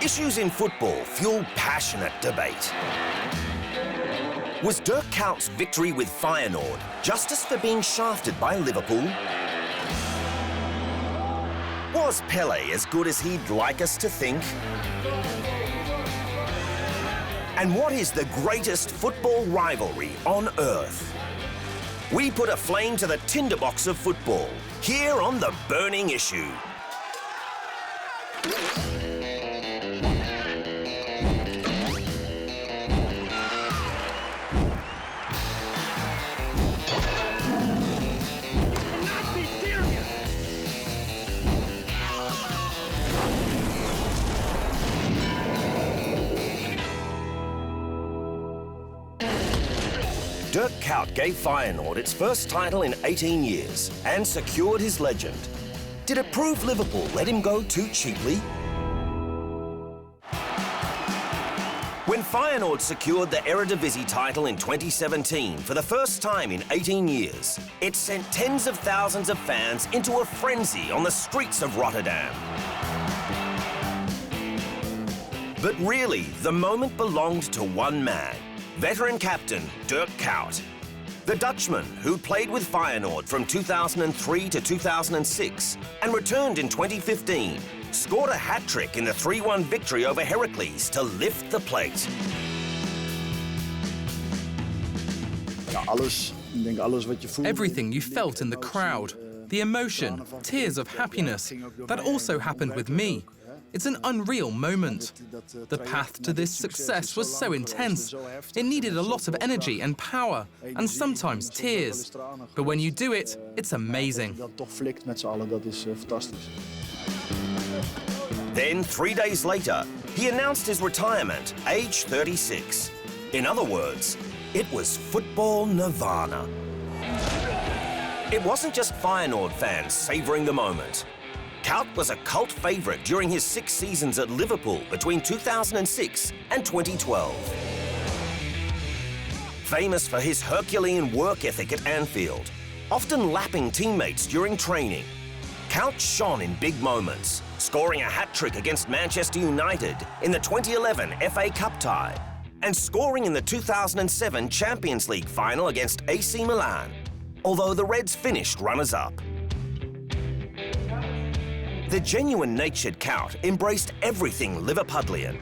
Issues in football fuel passionate debate. Was Dirk Kuyt's victory with Feyenoord justice for being shafted by Liverpool? Was Pelé as good as he'd like us to think? And what is the greatest football rivalry on earth? We put a flame to the tinderbox of football, here on The Burning Issue. Dirk Kuyt gave Feyenoord its first title in 18 years and secured his legend. Did it prove Liverpool let him go too cheaply? When Feyenoord secured the Eredivisie title in 2017 for the first time in 18 years, it sent tens of thousands of fans into a frenzy on the streets of Rotterdam. But really, the moment belonged to one man. Veteran captain Dirk Kuyt. The Dutchman, who played with Feyenoord from 2003 to 2006 and returned in 2015, scored a hat-trick in the 3-1 victory over Heracles to lift the plate. Everything you felt in the crowd, the emotion, tears of happiness, that also happened with me. It's an unreal moment. The path to this success was so intense. It needed a lot of energy and power, and sometimes tears. But when you do it, it's amazing. Then, 3 days later, he announced his retirement, age 36. In other words, it was football nirvana. It wasn't just Feyenoord fans savouring the moment. Kuyt was a cult favourite during his 6 seasons at Liverpool between 2006 and 2012. Famous for his Herculean work ethic at Anfield, often lapping teammates during training, Kuyt shone in big moments, scoring a hat-trick against Manchester United in the 2011 FA Cup tie and scoring in the 2007 Champions League final against AC Milan, although the Reds finished runners-up. The genuine-natured Kuyt embraced everything Liverpudlian.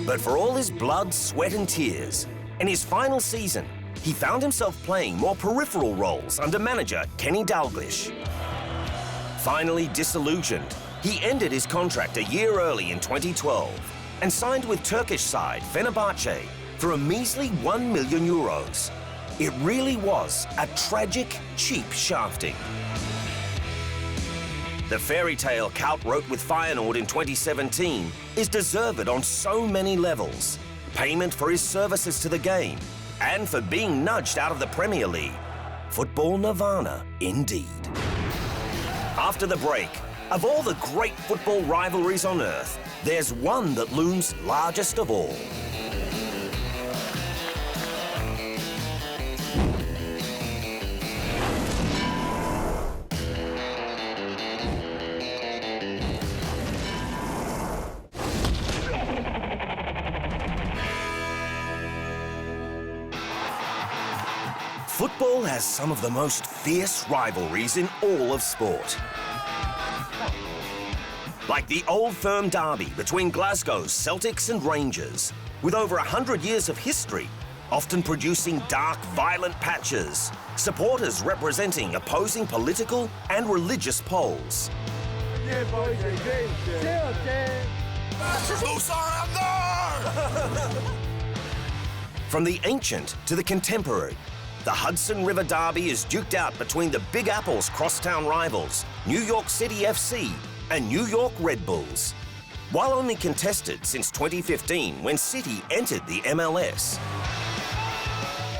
But for all his blood, sweat and tears, in his final season, he found himself playing more peripheral roles under manager Kenny Dalglish. Finally disillusioned, he ended his contract a year early in 2012 and signed with Turkish side Fenerbahce for a measly €1 million. It really was a tragic, cheap shafting. The fairy tale Kuyt wrote with Feyenoord in 2017 is deserved on so many levels. Payment for his services to the game and for being nudged out of the Premier League. Football nirvana, indeed. After the break, of all the great football rivalries on earth, there's one that looms largest of all. Football has some of the most fierce rivalries in all of sport. Like the Old Firm derby between Glasgow's Celtics and Rangers, with over 100 years of history, often producing dark, violent patches, supporters representing opposing political and religious poles. From the ancient to the contemporary, the Hudson River Derby is duked out between the Big Apple's crosstown rivals, New York City FC and New York Red Bulls. While only contested since 2015 when City entered the MLS.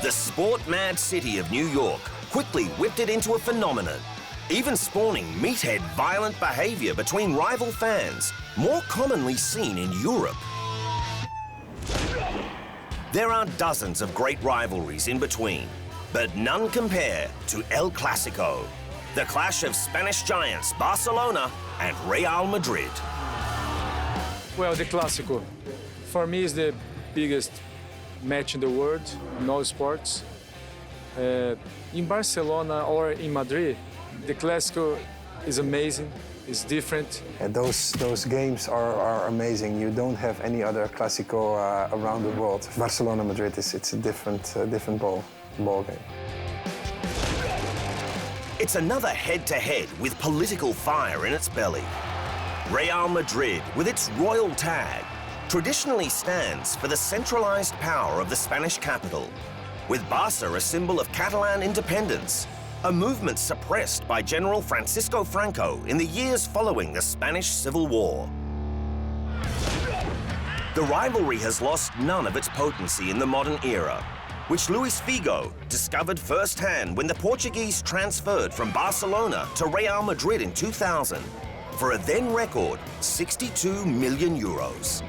The sport-mad city of New York quickly whipped it into a phenomenon, even spawning meathead violent behaviour between rival fans, more commonly seen in Europe. There are dozens of great rivalries in between, but none compare to El Clásico, the clash of Spanish giants Barcelona and Real Madrid. Well, the Clásico, for me, is the biggest match in the world, in all sports. In Barcelona or in Madrid, the Clásico is amazing, it's different. Yeah, those games are amazing. You don't have any other Clásico around the world. Barcelona, Madrid, it's a different ball game. It's another head-to-head with political fire in its belly. Real Madrid, with its royal tag, traditionally stands for the centralized power of the Spanish capital, with Barca a symbol of Catalan independence, a movement suppressed by General Francisco Franco in the years following the Spanish Civil War. The rivalry has lost none of its potency in the modern era, which Luis Figo discovered firsthand when the Portuguese transferred from Barcelona to Real Madrid in 2000 for a then record 62 million euros.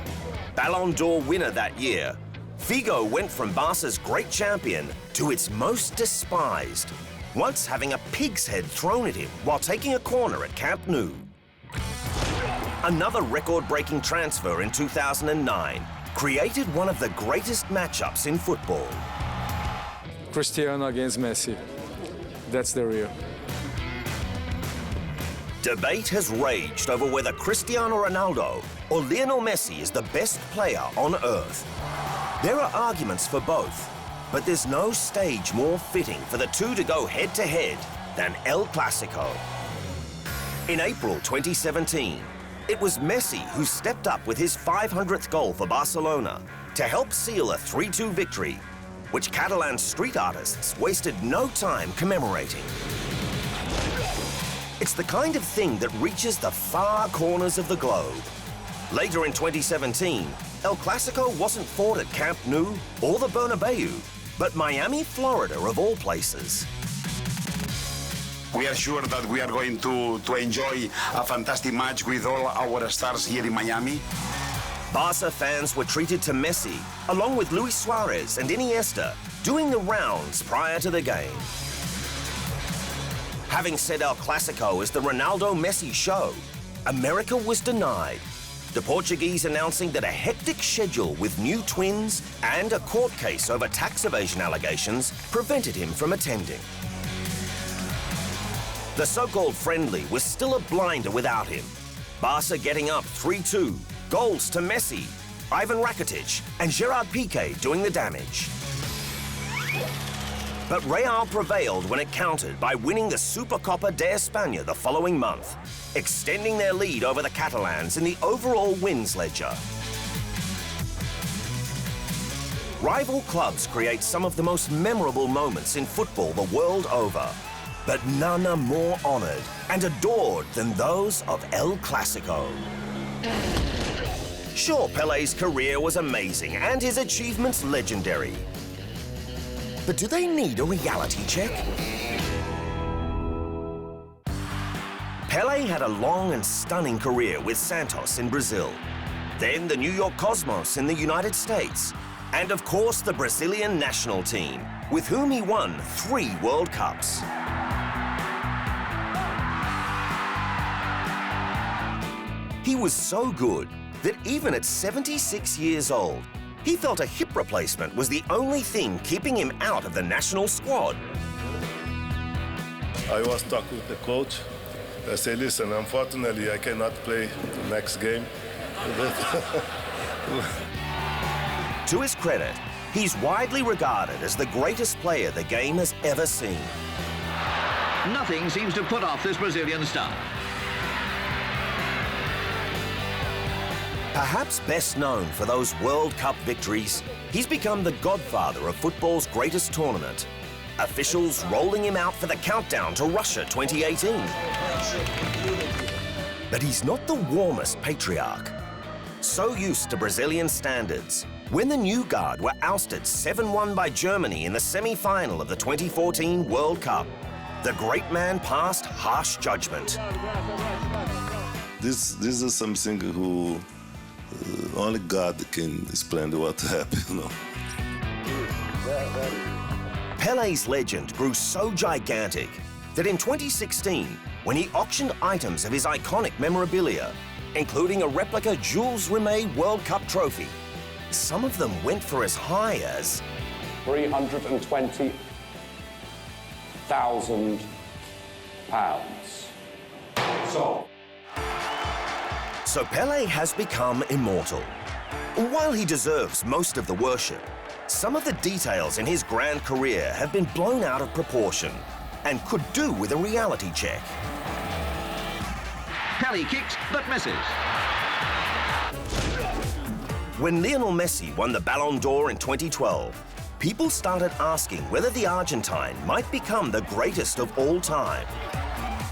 Ballon d'Or winner that year, Figo went from Barca's great champion to its most despised, once having a pig's head thrown at him while taking a corner at Camp Nou. Another record-breaking transfer in 2009 created one of the greatest matchups in football. Cristiano against Messi, that's the real. Debate has raged over whether Cristiano Ronaldo or Lionel Messi is the best player on earth. There are arguments for both, but there's no stage more fitting for the two to go head-to-head than El Clásico. In April 2017, it was Messi who stepped up with his 500th goal for Barcelona to help seal a 3-2 victory, which Catalan street artists wasted no time commemorating. It's the kind of thing that reaches the far corners of the globe. Later in 2017, El Clásico wasn't fought at Camp Nou or the Bernabeu, but Miami, Florida, of all places. We are sure that we are going to enjoy a fantastic match with all our stars here in Miami. Barca fans were treated to Messi, along with Luis Suarez and Iniesta, doing the rounds prior to the game. Having said El Clásico is the Ronaldo-Messi show, America was denied, the Portuguese announcing that a hectic schedule with new twins and a court case over tax evasion allegations prevented him from attending. The so-called friendly was still a blinder without him. Barca getting up 3-2, goals to Messi, Ivan Rakitic, and Gerard Piqué doing the damage. But Real prevailed when it counted by winning the Supercopa de España the following month, extending their lead over the Catalans in the overall wins ledger. Rival clubs create some of the most memorable moments in football the world over, but none are more honored and adored than those of El Clásico. Sure, Pelé's career was amazing and his achievements legendary. But do they need a reality check? Pelé had a long and stunning career with Santos in Brazil, then the New York Cosmos in the United States, and of course the Brazilian national team, with whom he won 3 World Cups. He was so good that even at 76 years old, he felt a hip replacement was the only thing keeping him out of the national squad. I was talking with the coach. I said, listen, unfortunately, I cannot play the next game. To his credit, he's widely regarded as the greatest player the game has ever seen. Nothing seems to put off this Brazilian star. Perhaps best known for those World Cup victories, he's become the godfather of football's greatest tournament, officials rolling him out for the countdown to Russia 2018. But he's not the warmest patriarch. So used to Brazilian standards, when the new guard were ousted 7-1 by Germany in the semi-final of the 2014 World Cup, the great man passed harsh judgment. This is something who only God can explain what happened, you know. Pelé's legend grew so gigantic that in 2016, when he auctioned items of his iconic memorabilia, including a replica Jules Rimet World Cup trophy. Some of them went for as high as £320,000. So Pelé has become immortal. While he deserves most of the worship, some of the details in his grand career have been blown out of proportion and could do with a reality check. Pelé kicks but misses. When Lionel Messi won the Ballon d'Or in 2012, people started asking whether the Argentine might become the greatest of all time.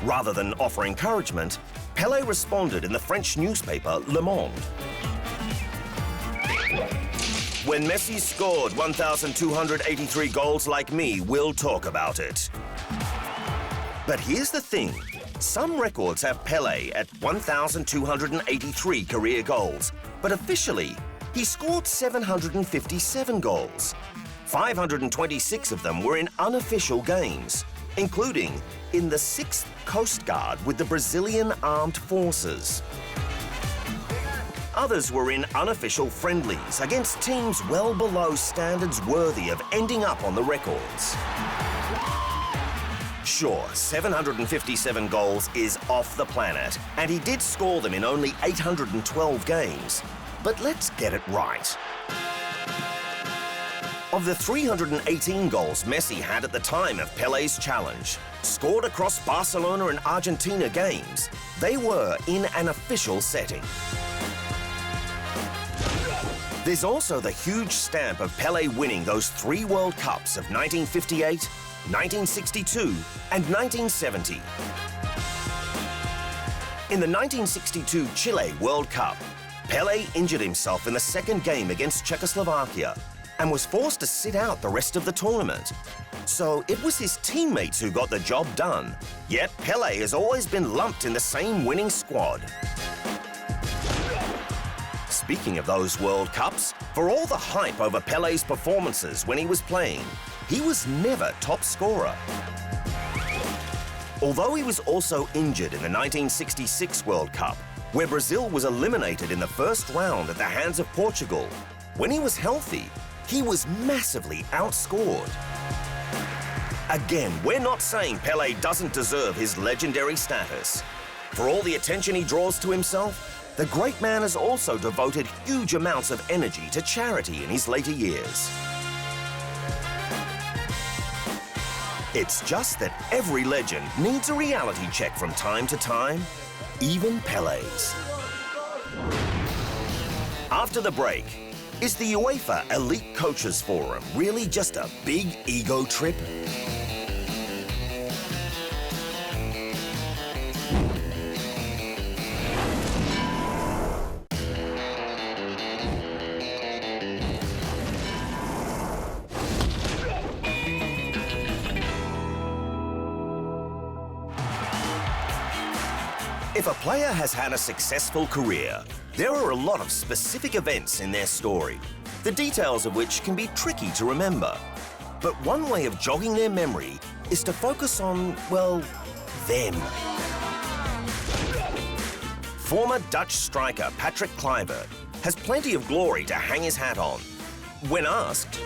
Rather than offer encouragement, Pelé responded in the French newspaper Le Monde. When Messi scored 1,283 goals like me, we'll talk about it. But here's the thing. Some records have Pelé at 1,283 career goals, but officially, he scored 757 goals. 526 of them were in unofficial games, including in the 6th Coast Guard with the Brazilian Armed Forces. Others were in unofficial friendlies against teams well below standards worthy of ending up on the records. Sure, 757 goals is off the planet, and he did score them in only 812 games. But let's get it right. Of the 318 goals Messi had at the time of Pelé's challenge, scored across Barcelona and Argentina games, they were in an official setting. There's also the huge stamp of Pelé winning those 3 World Cups of 1958, 1962, and 1970. In the 1962 Chile World Cup, Pelé injured himself in the second game against Czechoslovakia and was forced to sit out the rest of the tournament. So it was his teammates who got the job done, yet Pelé has always been lumped in the same winning squad. Speaking of those World Cups, for all the hype over Pelé's performances when he was playing, he was never top scorer. Although he was also injured in the 1966 World Cup, where Brazil was eliminated in the first round at the hands of Portugal, when he was healthy, he was massively outscored. Again, we're not saying Pelé doesn't deserve his legendary status. For all the attention he draws to himself, the great man has also devoted huge amounts of energy to charity in his later years. It's just that every legend needs a reality check from time to time, even Pelé's. After the break, is the UEFA Elite Coaches Forum really just a big ego trip? If a player has had a successful career, there are a lot of specific events in their story, the details of which can be tricky to remember. But one way of jogging their memory is to focus on, well, them. Former Dutch striker Patrick Kluivert has plenty of glory to hang his hat on. When asked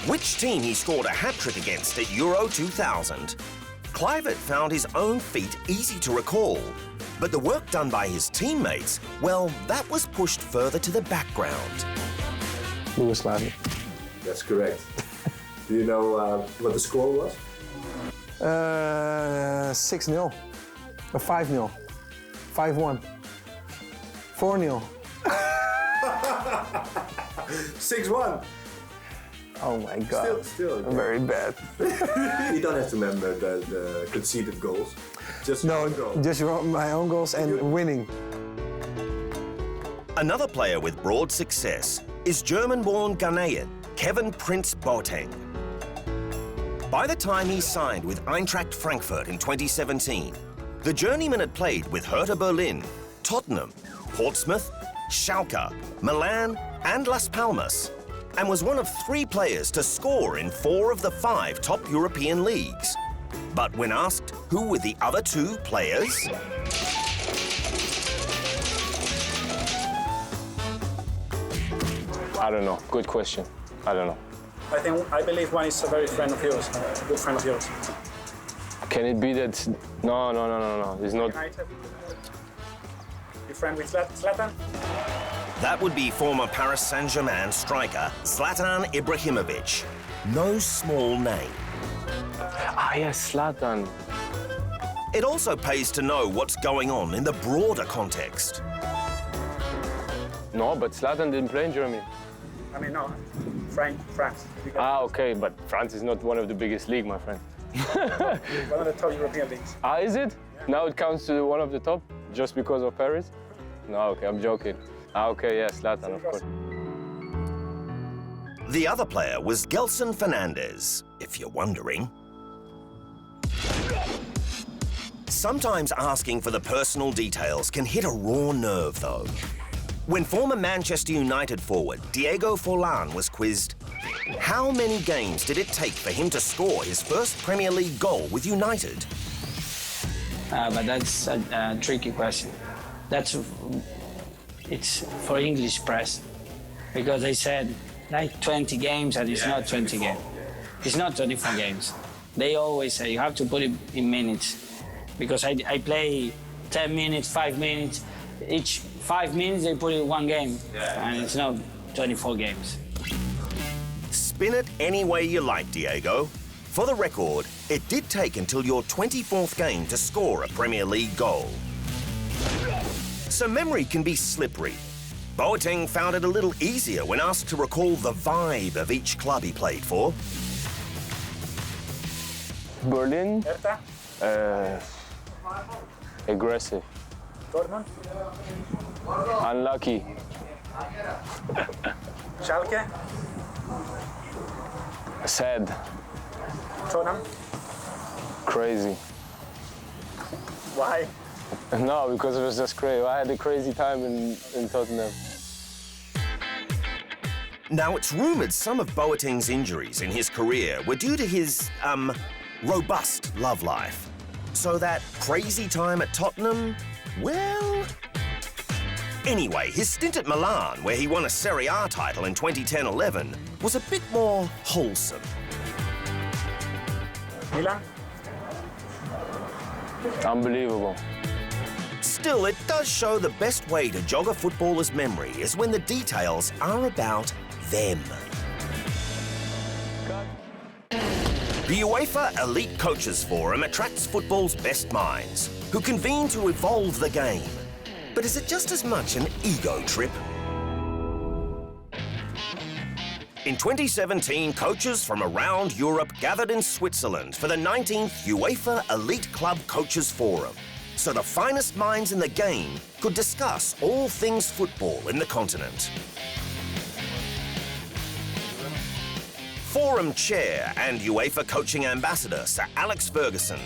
which team he scored a hat-trick against at Euro 2000, Kluivert found his own feat easy to recall, but the work done by his teammates, well, that was pushed further to the background. Yugoslavia. That's correct. Do you know what the score was? 6-0, 5-0, 5-1, 4-0. 6-1. Oh my God. Still very bad. You don't have to remember the conceded goals. Just no, goal. just my own goals and winning. Another player with broad success is German-born Ghanaian Kevin Prince Boateng. By the time he signed with Eintracht Frankfurt in 2017, the journeyman had played with Hertha Berlin, Tottenham, Portsmouth, Schalke, Milan, and Las Palmas, and was one of 3 players to score in 4 of the 5 top European leagues. But when asked who were the other 2 players, I don't know. Good question. I don't know. I believe one is a very friend of yours, a good friend of yours. Can it be that? No. It's not. United? You're friend with Zlatan? That would be former Paris Saint-Germain striker Zlatan Ibrahimovic. No small name. Ah, yes, Zlatan. It also pays to know what's going on in the broader context. No, but Zlatan didn't play in Germany. I mean, no, France. Ah, okay, but France is not one of the biggest league, my friend. One of the top European leagues. Ah, is it? Now it counts to one of the top, just because of Paris? No, okay, I'm joking. Ah, okay, yes, Zlatan, of course. The other player was Gelson Fernandez, if you're wondering. Sometimes asking for the personal details can hit a raw nerve, though. When former Manchester United forward Diego Forlán was quizzed, how many games did it take for him to score his first Premier League goal with United? But that's a tricky question. It's for English press, because they said like 20 games, and it's not 20 games. It's not 24 games. They always say you have to put it in minutes, because I play 10 minutes, 5 minutes. Each 5 minutes they put it in one game, and it's not 24 games. Spin it any way you like, Diego. For the record, it did take until your 24th game to score a Premier League goal. So memory can be slippery. Boateng found it a little easier when asked to recall the vibe of each club he played for. Berlin. Aggressive. Dortmund? Unlucky. Schalke? Sad. Tottenham? Crazy. Why? No, because it was just crazy. I had a crazy time in Tottenham. Now, it's rumoured some of Boateng's injuries in his career were due to his, robust love life. So that crazy time at Tottenham, well... Anyway, his stint at Milan, where he won a Serie A title in 2010-11, was a bit more wholesome. Milan? Unbelievable. Still, it does show the best way to jog a footballer's memory is when the details are about them. The UEFA Elite Coaches Forum attracts football's best minds, who convene to evolve the game. But is it just as much an ego trip? In 2017, coaches from around Europe gathered in Switzerland for the 19th UEFA Elite Club Coaches Forum, so the finest minds in the game could discuss all things football in the continent. Forum chair and UEFA coaching ambassador Sir Alex Ferguson,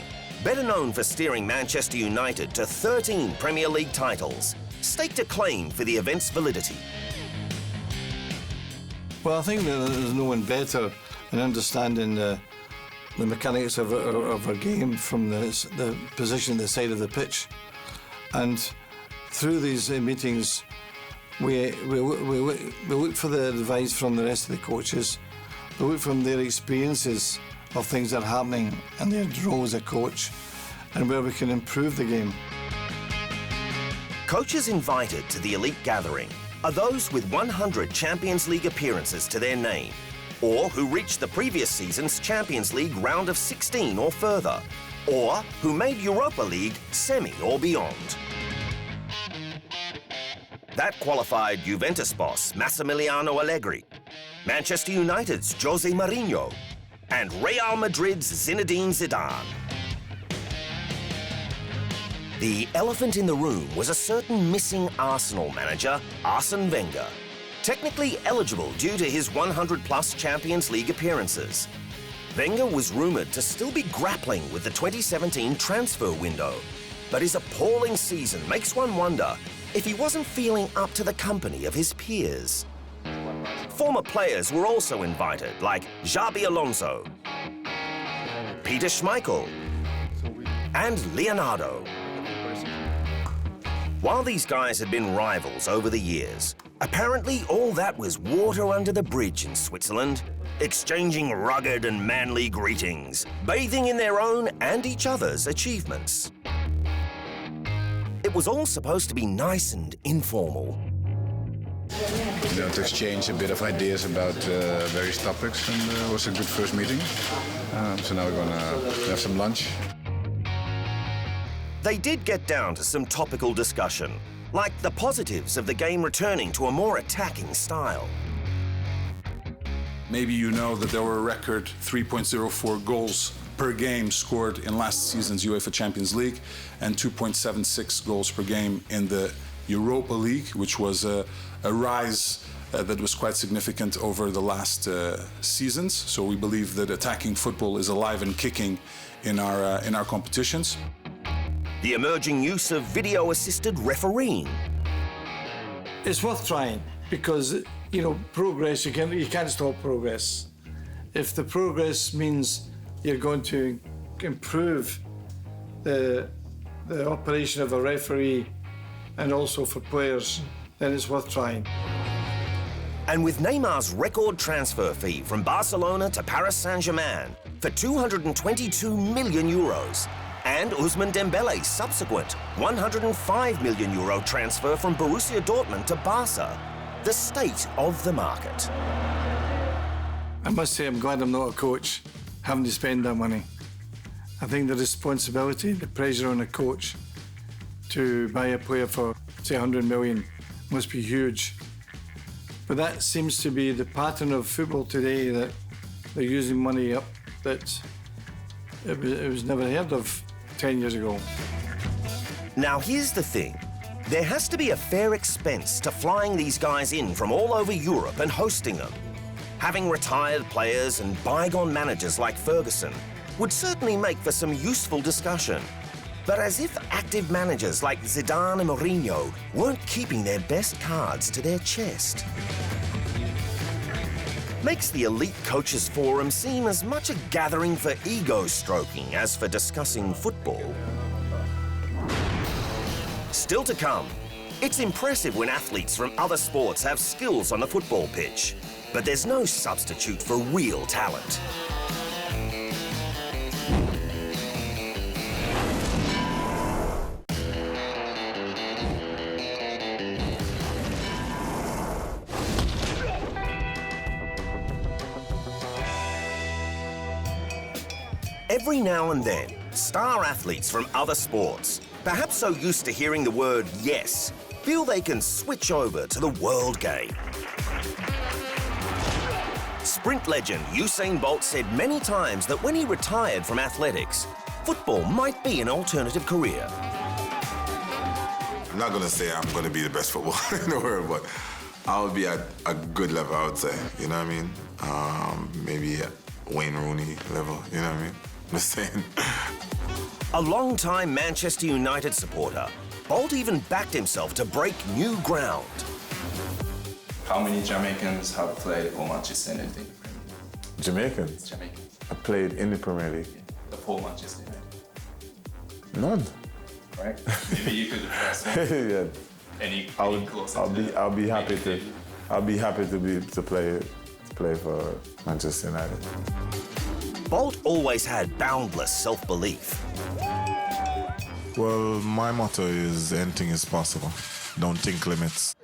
better known for steering Manchester United to 13 Premier League titles, staked a claim for the event's validity. Well, I think that there's no one better in understanding the mechanics of our game from the position, the side of the pitch. And through these meetings, we look for the advice from the rest of the coaches. We look from their experiences of things that are happening in their role as a coach, and where we can improve the game. Coaches invited to the elite gathering are those with 100 Champions League appearances to their name, or who reached the previous season's Champions League round of 16 or further, or who made Europa League semi or beyond. That qualified Juventus boss Massimiliano Allegri, Manchester United's Jose Mourinho, and Real Madrid's Zinedine Zidane. The elephant in the room was a certain missing Arsenal manager, Arsene Wenger, technically eligible due to his 100-plus Champions League appearances. Wenger was rumoured to still be grappling with the 2017 transfer window, but his appalling season makes one wonder if he wasn't feeling up to the company of his peers. Former players were also invited, like Xabi Alonso, Peter Schmeichel, and Leonardo. While these guys had been rivals over the years, Apparently, all that was water under the bridge in Switzerland, exchanging rugged and manly greetings, bathing in their own and each other's achievements. It was all supposed to be nice and informal. To exchange a bit of ideas about various topics, and it was a good first meeting. So now we're going to have some lunch. They did get down to some topical discussion, like the positives of the game returning to a more attacking style. Maybe you know that there were a record 3.04 goals per game scored in last season's UEFA Champions League and 2.76 goals per game in the Europa League, which was a rise that was quite significant over the last seasons. So we believe that attacking football is alive and kicking in our competitions. The emerging use of video-assisted refereeing. It's worth trying because, you know, progress, you can't stop progress. If the progress means you're going to improve the operation of a referee and also for players, then it's worth trying. And with Neymar's record transfer fee from Barcelona to Paris Saint-Germain for 222 million euros, and Ousmane Dembele's subsequent 105 million euro transfer from Borussia Dortmund to Barca, the state of the market. I must say I'm glad I'm not a coach having to spend that money. I think the responsibility, the pressure on a coach to buy a player for, say, 100 million must be huge. But that seems to be the pattern of football today, that they're using money up that it was never heard of 10 years ago. Now here's the thing. There has to be a fair expense to flying these guys in from all over Europe and hosting them. Having retired players and bygone managers like Ferguson would certainly make for some useful discussion. But as if active managers like Zidane and Mourinho weren't keeping their best cards to their chest. Makes the Elite Coaches Forum seem as much a gathering for ego-stroking as for discussing football. Still to come, it's impressive when athletes from other sports have skills on the football pitch, but there's no substitute for real talent. Every now and then, star athletes from other sports, perhaps so used to hearing the word yes, feel they can switch over to the world game. Sprint legend Usain Bolt said many times that when he retired from athletics, football might be an alternative career. I'm not going to say I'm going to be the best footballer in the world, but I'll be at a good level, I would say. You know what I mean? Maybe at Wayne Rooney level, you know what I mean? Just saying. A long-time Manchester United supporter, Bolt even backed himself to break new ground. How many Jamaicans have played for Manchester United? Jamaicans? Jamaicans. I played in the Premier League. Yeah. The whole Manchester United. None. Right? Maybe you could address one. Yeah. Any closer I'll be happy to play for Manchester United. Bolt always had boundless self-belief. Well, my motto is anything is possible. Don't think limits.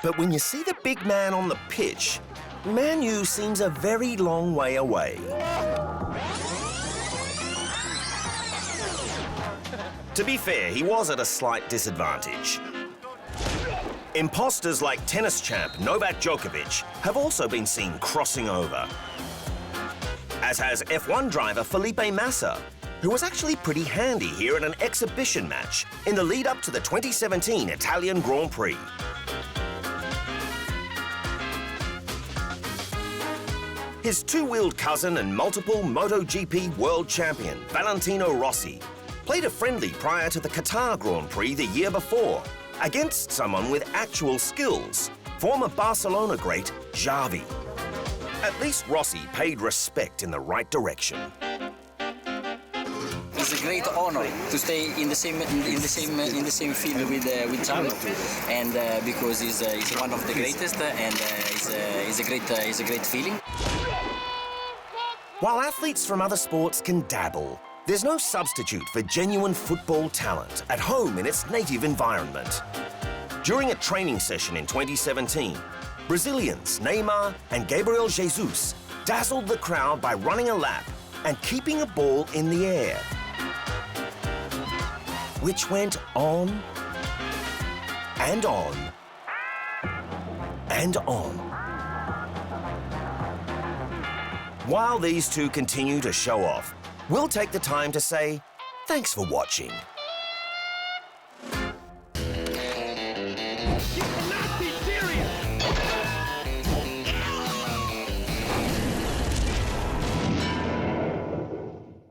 But when you see the big man on the pitch, Man U seems a very long way away. To be fair, he was at a slight disadvantage. Imposters like tennis champ Novak Djokovic have also been seen crossing over, as has F1 driver Felipe Massa, who was actually pretty handy here at an exhibition match in the lead-up to the 2017 Italian Grand Prix. His two-wheeled cousin and multiple MotoGP world champion, Valentino Rossi, played a friendly prior to the Qatar Grand Prix the year before against someone with actual skills, former Barcelona great Xavi. At least Rossi paid respect in the right direction. He's a great honor to stay in the same field with Xavi, and because he's one of the greatest, and it's a great feeling. While athletes from other sports can dabble, there's no substitute for genuine football talent at home in its native environment. During a training session in 2017, Brazilians Neymar and Gabriel Jesus dazzled the crowd by running a lap and keeping a ball in the air, which went on and on and on. While these two continue to show off, we'll take the time to say thanks for watching.